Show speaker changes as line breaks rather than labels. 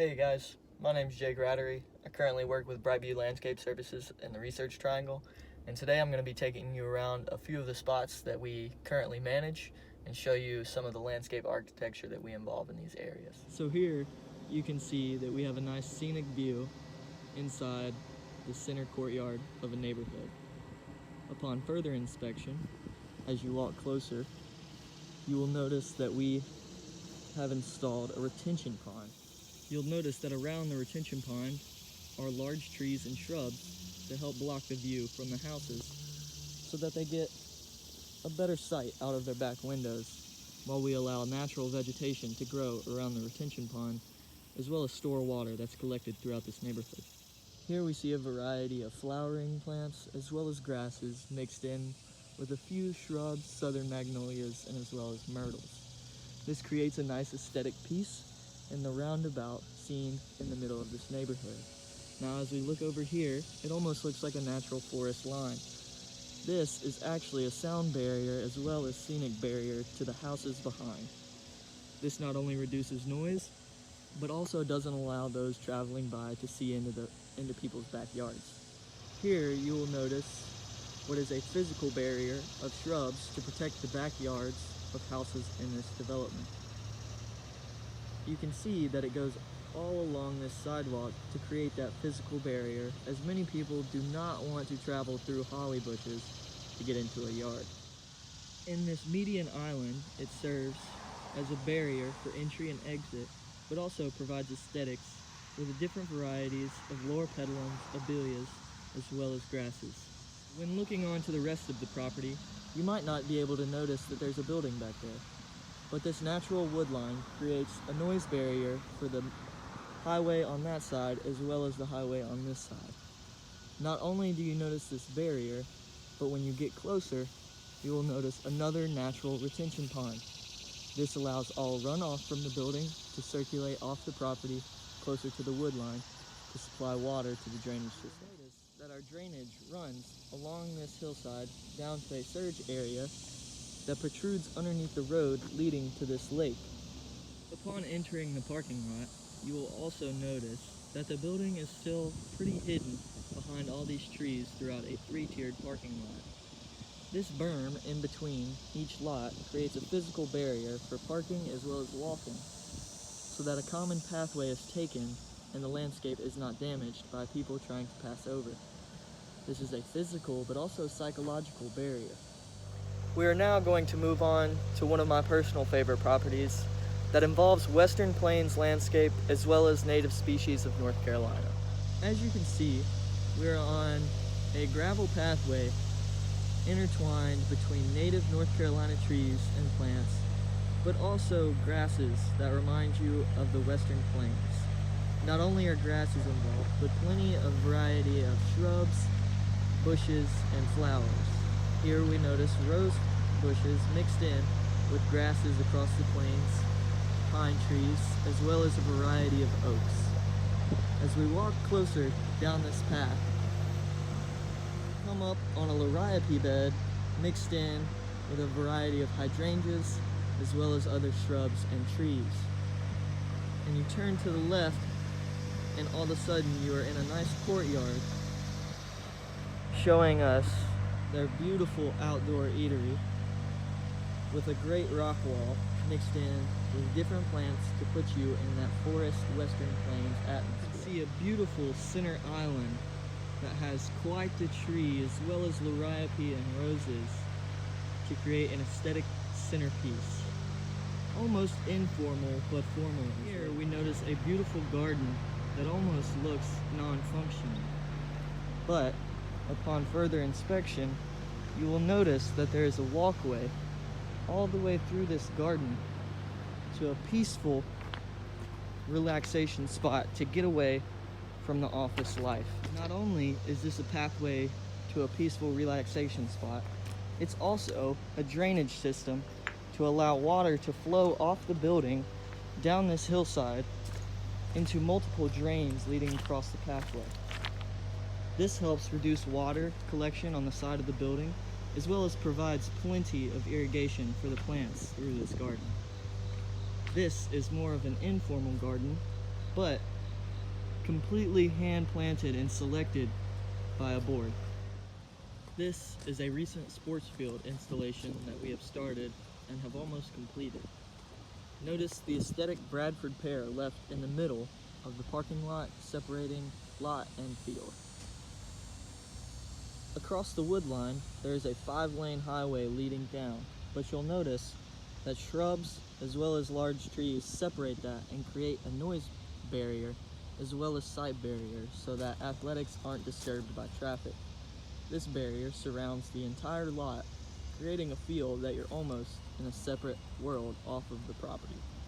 Hey guys, my name is Jake Rattery. I currently work with Brightview Landscape Services in the Research Triangle, and today I'm going to be taking you around a few of the spots that we currently manage and show you some of the landscape architecture that we involve in these areas. So here you can see that we have a nice scenic view inside the center courtyard of a neighborhood. Upon further inspection, as you walk closer, you will notice that we have installed a retention pond. You'll notice that around the retention pond are large trees and shrubs to help block the view from the houses so that they get a better sight out of their back windows while we allow natural vegetation to grow around the retention pond as well as store water that's collected throughout this neighborhood. Here we see a variety of flowering plants as well as grasses mixed in with a few shrubs, southern magnolias, and as well as myrtles. This creates a nice aesthetic piece in the roundabout seen in the middle of this neighborhood. Now as we look over here, it almost looks like a natural forest line. This is actually a sound barrier as well as scenic barrier to the houses behind. This not only reduces noise, but also doesn't allow those traveling by to see into people's backyards. Here you will notice what is a physical barrier of shrubs to protect the backyards of houses in this development. You can see that it goes all along this sidewalk to create that physical barrier, as many people do not want to travel through holly bushes to get into a yard. In this median island, it serves as a barrier for entry and exit, but also provides aesthetics with the different varieties of loropetalums, abelias, as well as grasses. When looking onto the rest of the property, you might not be able to notice that there's a building back there, but this natural woodline creates a noise barrier for the highway on that side as well as the highway on this side. Not only do you notice this barrier, but when you get closer, you will notice another natural retention pond. This allows all runoff from the building to circulate off the property closer to the woodline to supply water to the drainage system. Notice that our drainage runs along this hillside down to a surge area that protrudes underneath the road leading to this lake. Upon entering the parking lot, you will also notice that the building is still pretty hidden behind all these trees throughout a three-tiered parking lot. This berm in between each lot creates a physical barrier for parking as well as walking, so that a common pathway is taken and the landscape is not damaged by people trying to pass over. This is a physical but also psychological barrier. We are now going to move on to one of my personal favorite properties that involves Western Plains landscape as well as native species of North Carolina. As you can see, we are on a gravel pathway intertwined between native North Carolina trees and plants, but also grasses that remind you of the Western Plains. Not only are grasses involved, but plenty of variety of shrubs, bushes, and flowers. Here we notice rose bushes mixed in with grasses across the plains, pine trees, as well as a variety of oaks. As we walk closer down this path, we come up on a liriope bed mixed in with a variety of hydrangeas, as well as other shrubs and trees. And you turn to the left, and all of a sudden you are in a nice courtyard showing us their beautiful outdoor eatery with a great rock wall mixed in with different plants to put you in that forest Western Plains atmosphere. You see a beautiful center island that has quite the tree as well as liriope and roses to create an aesthetic centerpiece. Almost informal but formal. Here we notice a beautiful garden that almost looks non-functional. But upon further inspection, you will notice that there is a walkway all the way through this garden to a peaceful relaxation spot to get away from the office life. Not only is this a pathway to a peaceful relaxation spot, it's also a drainage system to allow water to flow off the building down this hillside into multiple drains leading across the pathway. This helps reduce water collection on the side of the building, as well as provides plenty of irrigation for the plants through this garden. This is more of an informal garden but completely hand planted and selected by a board. This is a recent sports field installation that we have started and have almost completed. Notice the aesthetic Bradford pear left in the middle of the parking lot, separating lot and field. Across the wood line, there is a 5-lane highway leading down, but you'll notice that shrubs as well as large trees separate that and create a noise barrier as well as sight barriers so that athletics aren't disturbed by traffic. This barrier surrounds the entire lot, creating a feel that you're almost in a separate world off of the property.